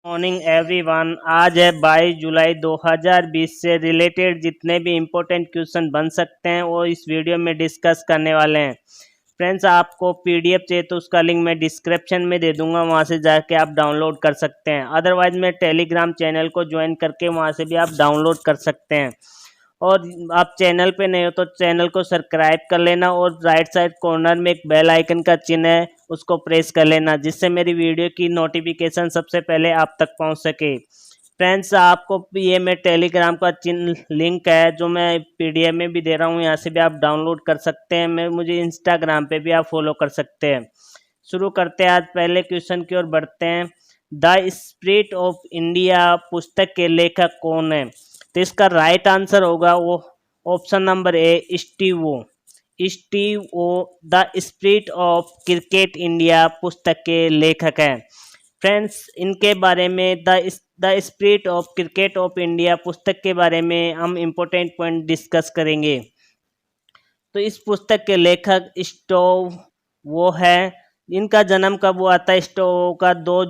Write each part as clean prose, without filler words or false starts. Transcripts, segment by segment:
Morning everyone. आज है 22 जुलाई 2020 से रिलेटेड जितने भी इम्पोर्टेंट क्वेश्चन बन सकते हैं वो इस वीडियो में डिस्कस करने वाले हैं। फ्रेंड्स, आपको पीडीएफ चाहिए तो उसका लिंक मैं डिस्क्रिप्शन में दे दूंगा, वहां से जाके आप डाउनलोड कर सकते हैं। अदरवाइज मैं टेलीग्राम चैनल को ज्वाइन करके वहां से भी आप डाउनलोड कर सकते हैं। और आप चैनल पे नए हो तो चैनल को सब्सक्राइब कर लेना और राइट साइड कॉर्नर में एक बेल आइकन का चिन्ह है, उसको प्रेस कर लेना, जिससे मेरी वीडियो की नोटिफिकेशन सबसे पहले आप तक पहुंच सके। फ्रेंड्स, आपको ये मैं टेलीग्राम का चिन्ह लिंक है जो मैं पीडीएफ में भी दे रहा हूँ, यहाँ से भी आप डाउनलोड कर सकते हैं। मैं मुझे इंस्टाग्राम पे भी आप फॉलो कर सकते हैं। शुरू करते हैं, आज पहले क्वेश्चन की ओर बढ़ते हैं। द स्पिरिट ऑफ इंडिया पुस्तक के लेखक कौन है? तो इसका राइट आंसर होगा वो ऑप्शन नंबर ए, स्टीव वो। स्टीव वो the spirit of cricket India पुस्तक के लेखक हैं। फ्रेंड्स, इनके बारे में the spirit of cricket of India पुस्तक के बारे में हम इम्पोर्टेंट पॉइंट डिस्कस करेंगे। तो इस पुस्तक के लेखक स्टोव वो है। इनका जन्म कब हुआ था? स्टोव का 2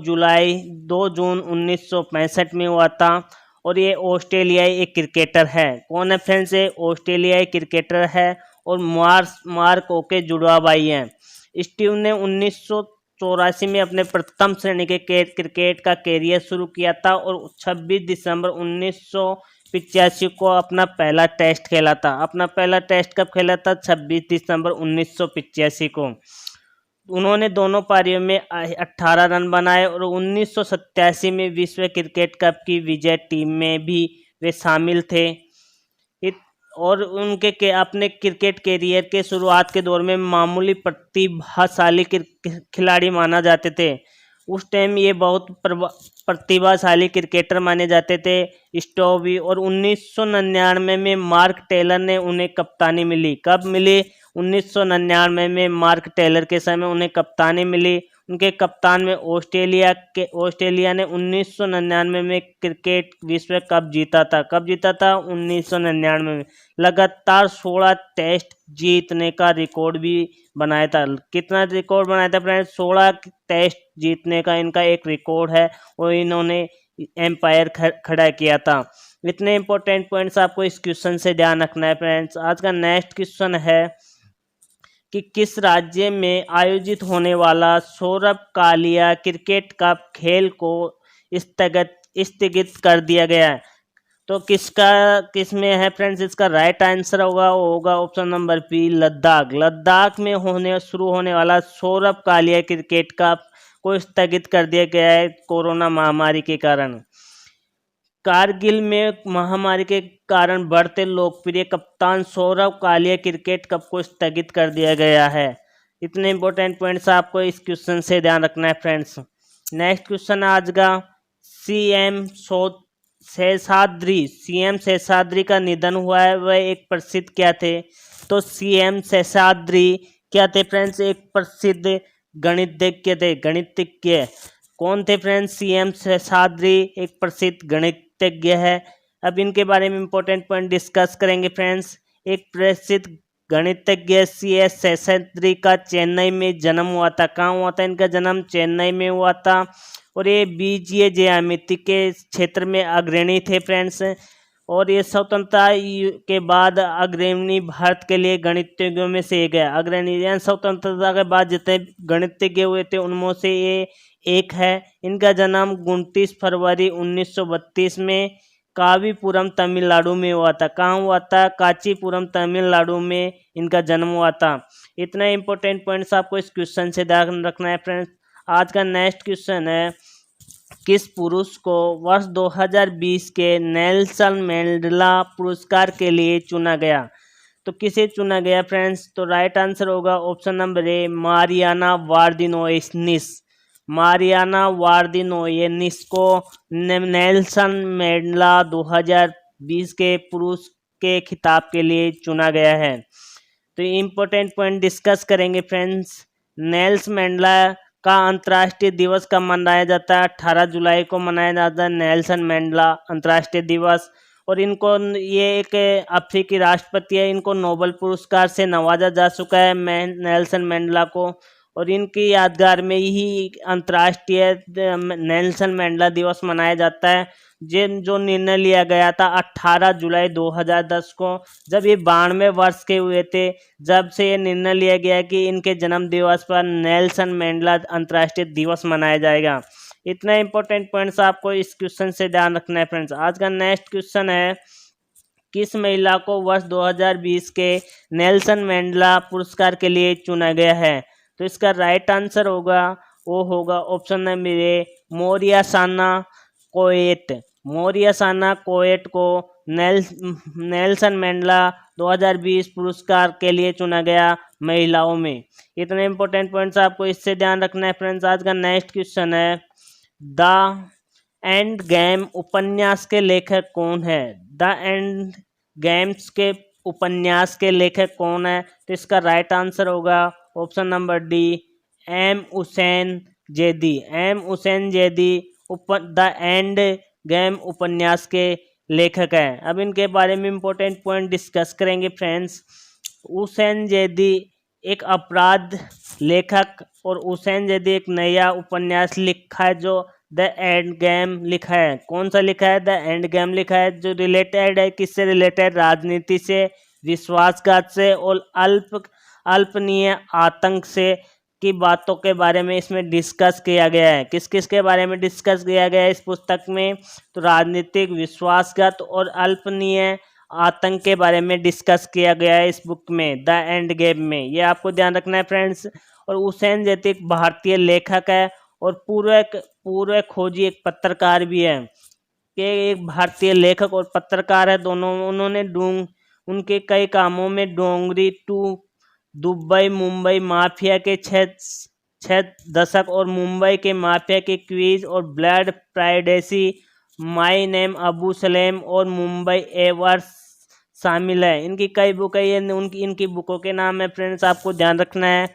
जून 1965 में हुआ था और ये ऑस्ट्रेलियाई एक क्रिकेटर है। कौन है फ्रेंड्स? ये ऑस्ट्रेलियाई क्रिकेटर है और मार्क ओके जुड़वा भाई हैं। स्टीव ने 1984 में अपने प्रथम श्रेणी के क्रिकेट का कैरियर शुरू किया था और 26 दिसंबर 1985 को अपना पहला टेस्ट खेला था। अपना पहला टेस्ट कब खेला था? 26 दिसंबर 1985 को। उन्होंने दोनों पारियों में 18 रन बनाए और 1987 में विश्व क्रिकेट कप की विजय टीम में भी वे शामिल थे। और उनके अपने क्रिकेट कैरियर के शुरुआत के दौर में मामूली प्रतिभाशाली खिलाड़ी माना जाते थे। उस टाइम ये बहुत प्रतिभाशाली क्रिकेटर माने जाते थे स्टोवी। और 1999 में मार्क टेलर ने उन्हें कप्तानी मिली। कब मिली? 1999 में मार्क टेलर के समय उन्हें कप्तानी मिली। उनके कप्तान में ऑस्ट्रेलिया ने 1999 में क्रिकेट विश्व कप जीता था। कब जीता था? 1999 में। लगातार 16 टेस्ट जीतने का रिकॉर्ड भी बनाया था। कितना रिकॉर्ड बनाया था फ्रेंड्स? 16 टेस्ट जीतने का इनका एक रिकॉर्ड है और इन्होंने एम्पायर खड़ा किया था। इतने इंपॉर्टेंट पॉइंट्स आपको इस क्वेश्चन से ध्यान रखना है फ्रेंड्स। आज का नेक्स्ट क्वेश्चन है कि किस राज्य में आयोजित होने वाला सौरभ कालिया क्रिकेट कप खेल को स्थगित कर दिया गया है? तो किस में है फ्रेंड्स? इसका राइट आंसर होगा option number B, Ladakh. Ladakh में शुरू होने वाला सौरभ कालिया क्रिकेट कप को स्थगित कर दिया गया है कोरोना महामारी के कारण। कारगिल में महामारी के कारण बढ़ते लोकप्रिय कप्तान सौरभ कालिया क्रिकेट कप को स्थगित कर दिया गया है। इतने इंपॉर्टेंट पॉइंट्स आपको इस क्वेश्चन से ध्यान रखना है फ्रेंड्स। नेक्स्ट क्वेश्चन आज का, सीएम शेषाद्री का निधन हुआ है। वह एक प्रसिद्ध क्या थे? तो सीएम शेषाद्री क्या थे फ्रेंड्स? एक प्रसिद्ध गणितज्ञ। कौन थे फ्रेंड्स? सीएम शेषाद्री एक प्रसिद्ध गणितज्ञ है। अब इनके बारे में इंपॉर्टेंट पॉइंट डिस्कस करेंगे फ्रेंड्स। एक प्रसिद्ध गणितज्ञ सीएस शेषाद्री का चेन्नई में जन्म हुआ था। कहाँ हुआ था इनका जन्म? चेन्नई में हुआ था। और ये बीजीय ज्यामिति के क्षेत्र में अग्रणी थे फ्रेंड्स। और ये स्वतंत्रता के बाद अग्रणी भारत के लिए गणितज्ञों में से एक है। अग्रणी यानी स्वतंत्रता के बाद जितने गणितज्ञ हुए थे उनमें से ये एक है। इनका जन्म 29 फरवरी 1932 में कांचीपुरम तमिलनाडु में हुआ था। कहाँ हुआ था? कांचीपुरम तमिलनाडु में इनका जन्म हुआ था। इतना इंपॉर्टेंट पॉइंट्स आपको इस क्वेश्चन से ध्यान रखना है फ्रेंड्स। आज का नेक्स्ट क्वेश्चन है, किस पुरुष को वर्ष 2020 के नेल्सन मंडेला पुरस्कार के लिए चुना गया? तो किसे चुना गया फ्रेंड्स? तो राइट आंसर होगा option number A, Mariana Vardinoyannis. Mariana Vardinoyannis को नेल्सन मंडेला 2020 के पुरुष के खिताब के लिए चुना गया है। तो इम्पोर्टेंट पॉइंट डिस्कस करेंगे फ्रेंड्स। नेल्सन मंडेला का अंतर्राष्ट्रीय दिवस कब मनाया जाता है? 18 जुलाई को मनाया जाता है नेल्सन मंडेला अंतर्राष्ट्रीय दिवस। और इनको ये एक अफ्रीकी राष्ट्रपति है। इनको नोबेल पुरस्कार से नवाजा जा चुका है नेल्सन मंडेला को। और इनकी यादगार में ही अंतर्राष्ट्रीय नेल्सन मंडेला दिवस मनाया जाता है। जो निर्णय लिया गया था 18 जुलाई 2010 को, जब ये 92 वर्ष के हुए थे, जब से ये निर्णय लिया गया कि इनके जन्म दिवस पर नेल्सन मंडेला अंतर्राष्ट्रीय दिवस मनाया जाएगा। इतना इंपॉर्टेंट पॉइंट्स आपको इस क्वेश्चन से ध्यान रखना है फ्रेंड्स। आज का नेक्स्ट क्वेश्चन है, किस महिला को वर्ष 2020 के नेल्सन मंडेला पुरस्कार के लिए चुना गया है? तो इसका राइट आंसर होगा, वो होगा ऑप्शन नंबर ए, मोरियासाना कोएट। मोरियासाना कोएट को नेल्सन मंडेला 2020 पुरस्कार के लिए चुना गया महिलाओं में। इतने इंपॉर्टेंट पॉइंट्स आपको इससे ध्यान रखना है फ्रेंड्स। आज का नेक्स्ट क्वेश्चन है, द एंड गेम उपन्यास के लेखक कौन है? द एंड गेम्स के उपन्यास के लेखक कौन है? तो इसका राइट आंसर होगा option number D, M Hussain Zaidi. M Hussain Zaidi the end game उपन्यास के लेखक हैं। अब इनके बारे में इंपॉर्टेंट पॉइंट डिस्कस करेंगे फ्रेंड्स। हुसैन जैदी एक अपराध लेखक और हुसैन जैदी एक नया उपन्यास लिखा है जो द एंड गेम लिखा है। कौन सा लिखा है? द एंड गेम लिखा है, जो रिलेटेड है, किससे रिलेटेड? राजनीति से, विश्वासघात से और अल्पनीय आतंक से की बातों के बारे में इसमें डिस्कस किया गया है। किस किस के बारे में डिस्कस किया गया है इस पुस्तक में? तो राजनीतिक, विश्वासघात और अल्पनीय आतंक के बारे में डिस्कस किया गया है इस बुक में, द एंड गेम में। ये आपको ध्यान रखना है फ्रेंड्स। और हुसैन जैदी एक भारतीय लेखक है और पूर्व खोजी एक पत्रकार भी है। कि एक भारतीय लेखक और पत्रकार है दोनों। उन्होंने उनके कई कामों में डोंगरी टू, दुबई मुंबई माफिया के छह दशक और मुंबई के माफिया के क्वीज और ब्लड प्राइडेसी, माई नेम अबू सलेम और मुंबई एवर्स शामिल है। इनकी कई बुकें, इनकी बुकों के नाम है फ्रेंड्स, आपको ध्यान रखना है।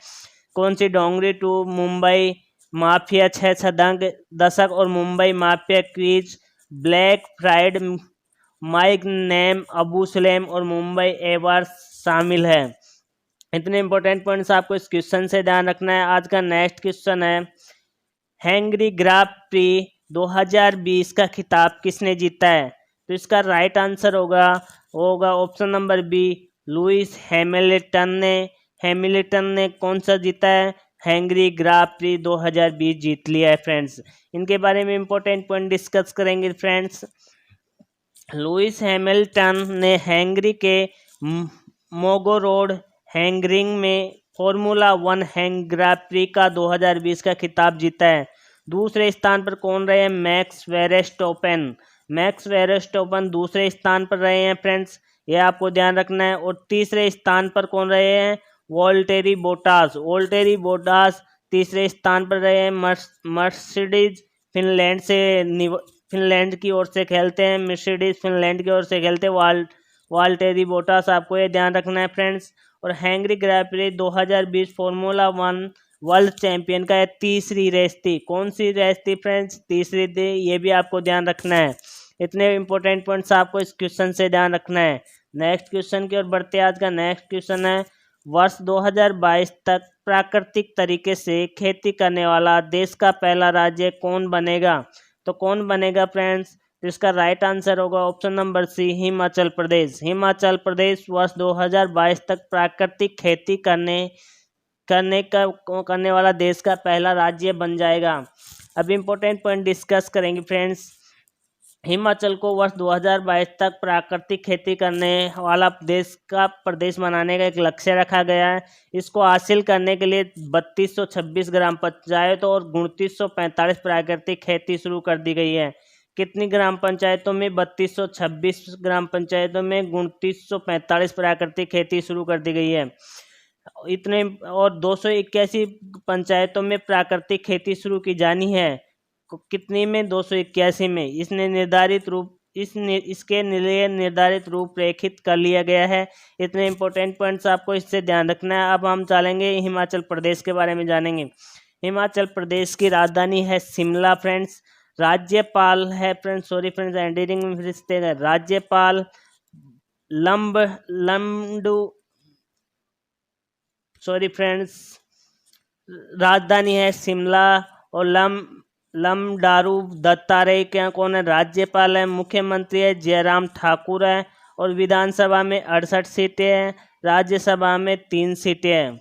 कौन सी? डोंगरी टू, मुंबई माफिया छह दशक और Mumbai mafia quiz, black fried, माई नेम अबू सलेम और मुंबई एवर्स शामिल है। इतने इंपॉर्टेंट पॉइंट्स आपको इस क्वेश्चन से ध्यान रखना है। आज का नेक्स्ट क्वेश्चन है, हंगरी ग्रां प्री 2020 का खिताब किसने जीता है? तो इसका राइट आंसर होगा option number B, Lewis Hamilton ने। हैमिल्टन ने कौन सा जीता है? हंगरी ग्रां प्री 2020 जीत लिया है फ्रेंड्स। इनके बारे में इंपॉर्टेंट पॉइंट डिस्कस करेंगे फ्रेंड्स। लुइस हैमिल्टन ने हंगरी के मोगोरोड हैंगरिंग में फॉर्मूला 1 ग्रां प्री का 2020 का खिताब जीता है। दूसरे स्थान पर कौन रहे हैं? Max Verstappen. मैक्स वेरस्टैपेन दूसरे स्थान पर रहे हैं फ्रेंड्स, ये आपको ध्यान रखना है। और तीसरे स्थान पर कौन रहे हैं? Valtteri Bottas. वोल्टेरी बोटास तीसरे स्थान पर रहे हैं। मर्सिडीज फिनलैंड की ओर से खेलते हैं। मर्सिडीज फिनलैंड की ओर से खेलते हैं वाल्टेरी बोटास, आपको ये ध्यान रखना है फ्रेंड्स। और Hungary Grand Prix 2020 formula 1 world champion का तीसरी रेस थी। कौन सी रेस थी फ्रेंड्स? तीसरी थी, ये भी आपको ध्यान रखना है। इतने इंपॉर्टेंट पॉइंट्स आपको इस क्वेश्चन से ध्यान रखना है। नेक्स्ट क्वेश्चन की ओर बढ़ते हैं। आज का नेक्स्ट क्वेश्चन है, वर्ष 2022 तक प्राकृतिक तरीके से खेती करने वाला देश का पहला राज्य कौन बनेगा? तो कौन बनेगा फ्रेंड्स? तो इसका राइट आंसर होगा ऑप्शन नंबर सी, हिमाचल प्रदेश। हिमाचल प्रदेश वर्ष 2022 तक प्राकृतिक खेती करने वाला देश का पहला राज्य बन जाएगा। अब इम्पोर्टेंट पॉइंट डिस्कस करेंगे फ्रेंड्स। हिमाचल को वर्ष 2022 तक प्राकृतिक खेती करने वाला देश का प्रदेश बनाने का एक लक्ष्य रखा गया है। इसको हासिल करने के लिए 3226 ग्राम पंचायतों और 2945 प्राकृतिक खेती शुरू कर दी गई है। कितनी ग्राम पंचायतों में? 3226 ग्राम पंचायतों में 2945 प्राकृतिक खेती शुरू कर दी गई है। इतने और 281 पंचायतों में प्राकृतिक खेती शुरू की जानी है। कितनी में? 281 में। इसके लिए निर्धारित रूप रेखित कर लिया गया है। इतने इंपॉर्टेंट पॉइंट्स आपको इससे ध्यान रखना है। अब हम चलेंगे हिमाचल प्रदेश के बारे में जानेंगे। हिमाचल प्रदेश की राजधानी है शिमला फ्रेंड्स। राज्यपाल है फ्रेंड्स, सॉरी फ्रेंड्स एंडिंग में फिर है, राज्यपाल राजधानी है शिमला। और लमडारू दत्तात्रेय के कौन है, राज्यपाल है। मुख्यमंत्री है जयराम ठाकुर है। और विधानसभा में 68 सीटें हैं, राज्यसभा में 3 सीटें हैं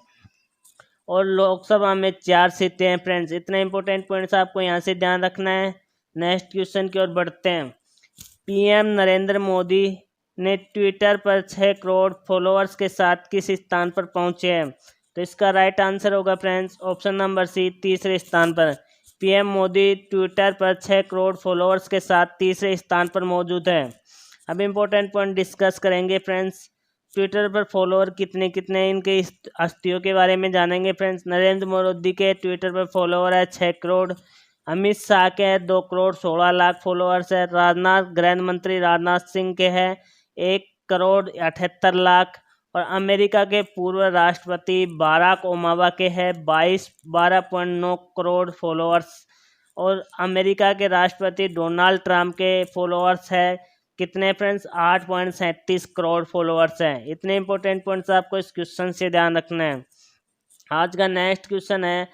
और लोकसभा में 4 सीटें हैं। फ्रेंड्स, इतने इंपॉर्टेंट पॉइंट्स आपको यहाँ से ध्यान रखना है। नेक्स्ट क्वेश्चन की ओर बढ़ते हैं। पीएम नरेंद्र मोदी ने ट्विटर पर 6 करोड़ फॉलोअर्स के साथ किस स्थान पर पहुंचे हैं? तो इसका राइट आंसर होगा फ्रेंड्स ऑप्शन नंबर सी, तीसरे स्थान पर। पीएम मोदी ट्विटर पर 6 करोड़ फॉलोअर्स के साथ तीसरे स्थान पर मौजूद है। अब इम्पोर्टेंट पॉइंट डिस्कस करेंगे फ्रेंड्स। ट्विटर पर फॉलोअर कितने कितने इनके हस्तियों के बारे में जानेंगे फ्रेंड्स। नरेंद्र मोदी के ट्विटर पर फॉलोअर है 6 करोड़। अमित शाह के हैं 2 करोड़ 16 लाख फॉलोअर्स है। गृह मंत्री राजनाथ सिंह के हैं 1 करोड़ 78 लाख। और अमेरिका के पूर्व राष्ट्रपति बाराक ओबामा के हैं 12.9 करोड़ फॉलोअर्स। और अमेरिका के राष्ट्रपति डोनाल्ड ट्रंप के फॉलोअर्स है कितने फ्रेंड्स, 8.37 करोड़ फॉलोअर्स हैं। इतने इंपॉर्टेंट पॉइंट्स आपको इस क्वेश्चन से ध्यान रखना है। आज का नेक्स्ट क्वेश्चन है,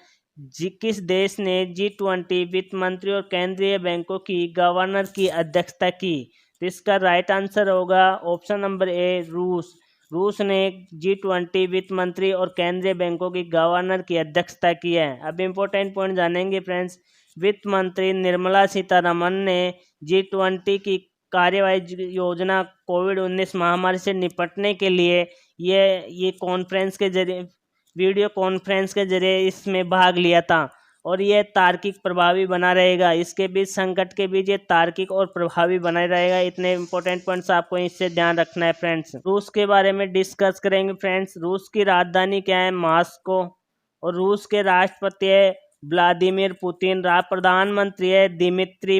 किस देश ने G20 वित्त मंत्री और केंद्रीय बैंकों की गवर्नर की अध्यक्षता की? तो इसका राइट आंसर होगा ऑप्शन नंबर ए, रूस। रूस ने G20 वित्त मंत्री और केंद्रीय बैंकों की गवर्नर की अध्यक्षता की है। अब इम्पोर्टेंट पॉइंट जानेंगे फ्रेंड्स। वित्त मंत्री निर्मला सीतारमन ने G20 की कार्यवाही योजना कोविड-19 महामारी से निपटने के लिए ये कॉन्फ्रेंस के जरिए, वीडियो कॉन्फ्रेंस के जरिए इसमें भाग लिया था। और ये तार्किक प्रभावी बना रहेगा। इसके बीच संकट के बीच ये तार्किक और प्रभावी बना रहेगा। इतने इंपॉर्टेंट पॉइंट्स आपको इससे ध्यान रखना है फ्रेंड्स। रूस के बारे में डिस्कस करेंगे फ्रेंड्स। रूस की राजधानी क्या है, मॉस्को। और रूस के राष्ट्रपति है व्लादिमीर पुतिन। प्रधानमंत्री है दिमित्री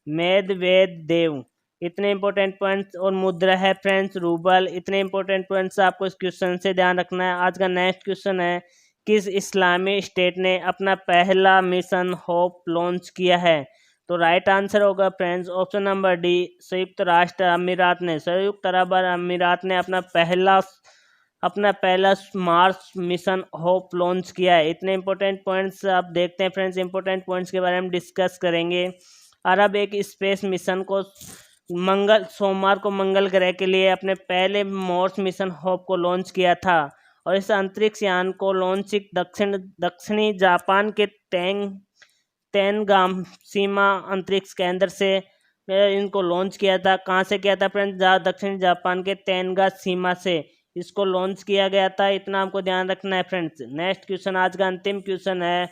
मेदवेदेव। इतने इंपॉर्टेंट पॉइंट्स। और मुद्रा है फ्रेंड्स रूबल। इतने इंपॉर्टेंट पॉइंट्स आपको इस क्वेश्चन से ध्यान रखना है। आज का नेक्स्ट क्वेश्चन है, किस इस्लामी स्टेट ने अपना पहला मिशन होप लॉन्च किया है? तो राइट आंसर होगा फ्रेंड्स ऑप्शन नंबर डी, संयुक्त राष्ट्र अमीरात ने। संयुक्त अरब अमीरात ने अपना पहला मार्स मिशन होप लॉन्च किया है। इतने इंपॉर्टेंट पॉइंट्स आप देखते हैं फ्रेंड्स। इंपॉर्टेंट पॉइंट्स के बारे में डिस्कस करेंगे। अरब एक स्पेस मिशन को सोमवार को मंगल ग्रह के लिए अपने पहले मार्स मिशन होप को लॉन्च किया था। और इस अंतरिक्ष यान को लॉन्चिंग दक्षिणी जापान के तेनगामसीमा अंतरिक्ष केंद्र से इनको लॉन्च किया था। कहाँ से किया था फ्रेंड्स, दक्षिणी जापान के तेनगामसीमा से इसको लॉन्च किया गया था। इतना आपको ध्यान रखना है फ्रेंड्स। नेक्स्ट क्वेश्चन, आज का अंतिम क्वेश्चन है,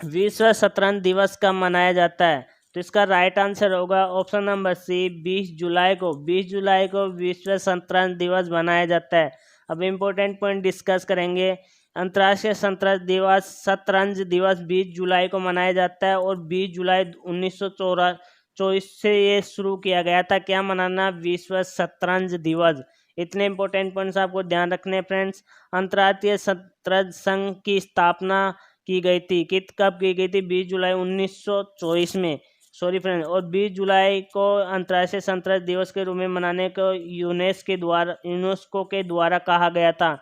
विश्व शतरंज दिवस कब मनाया जाता है? तो इसका राइट आंसर होगा ऑप्शन नंबर सी, 20 जुलाई को। 20 जुलाई को विश्व शतरंज दिवस मनाया जाता है। अब इम्पोर्टेंट पॉइंट डिस्कस करेंगे। अंतर्राष्ट्रीय शतरंज दिवस 20 जुलाई को मनाया जाता है। और 20 जुलाई 1924 से ये शुरू किया गया था। क्या मनाना, विश्व शतरंज दिवस। इतने इंपॉर्टेंट पॉइंट्स आपको ध्यान रखने हैं फ्रेंड्स। अंतर्राष्ट्रीय शतरंज संघ की स्थापना की गई थी, कब की गई थी, 20 जुलाई 1924 में। Sorry friends. और 20 जुलाई को अंतर्राष्ट्रीय शतरंज दिवस के रूप में मनाने को यूनेस्को के द्वारा कहा गया था।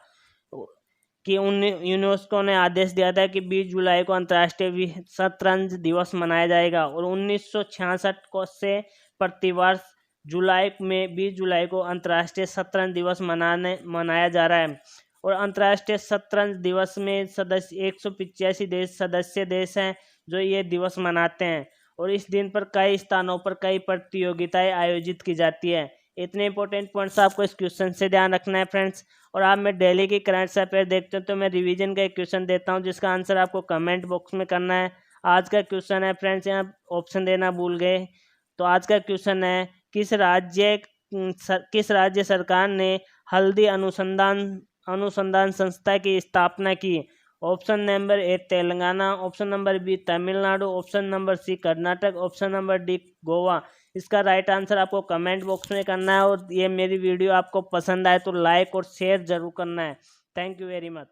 कि यूनेस्को ने आदेश दिया था कि 20 जुलाई को अंतर्राष्ट्रीय शतरंज दिवस मनाया जाएगा। और 1966 को से प्रतिवर्ष जुलाई में 20 जुलाई को अंतर्राष्ट्रीय शतरंज दिवस मनाया जा रहा है। और अंतर्राष्ट्रीय शतरंज दिवस में 185 सदस्य देश हैं जो ये दिवस मनाते हैं। और इस दिन पर कई स्थानों पर कई प्रतियोगिताएं आयोजित की जाती है। इतने इंपॉर्टेंट पॉइंट्स आपको इस क्वेश्चन से ध्यान रखना है फ्रेंड्स। और आप मैं डेली की करंट अफेयर देखते हैं तो मैं रिवीजन का एक क्वेश्चन देता हूं जिसका आंसर आपको कमेंट बॉक्स में करना है। आज का क्वेश्चन है फ्रेंड्स, यहाँ ऑप्शन देना भूल गए। तो आज का क्वेश्चन है, किस राज्य सरकार ने हल्दी अनुसंधान संस्था की स्थापना की? Option number A Telangana, option number B Tamil Nadu, option number C Karnataka, option number D Goa. इसका राइट आंसर आपको कमेंट बॉक्स में करना है। और ये मेरी वीडियो आपको पसंद आए तो लाइक और शेयर जरूर करना है। Thank you very much.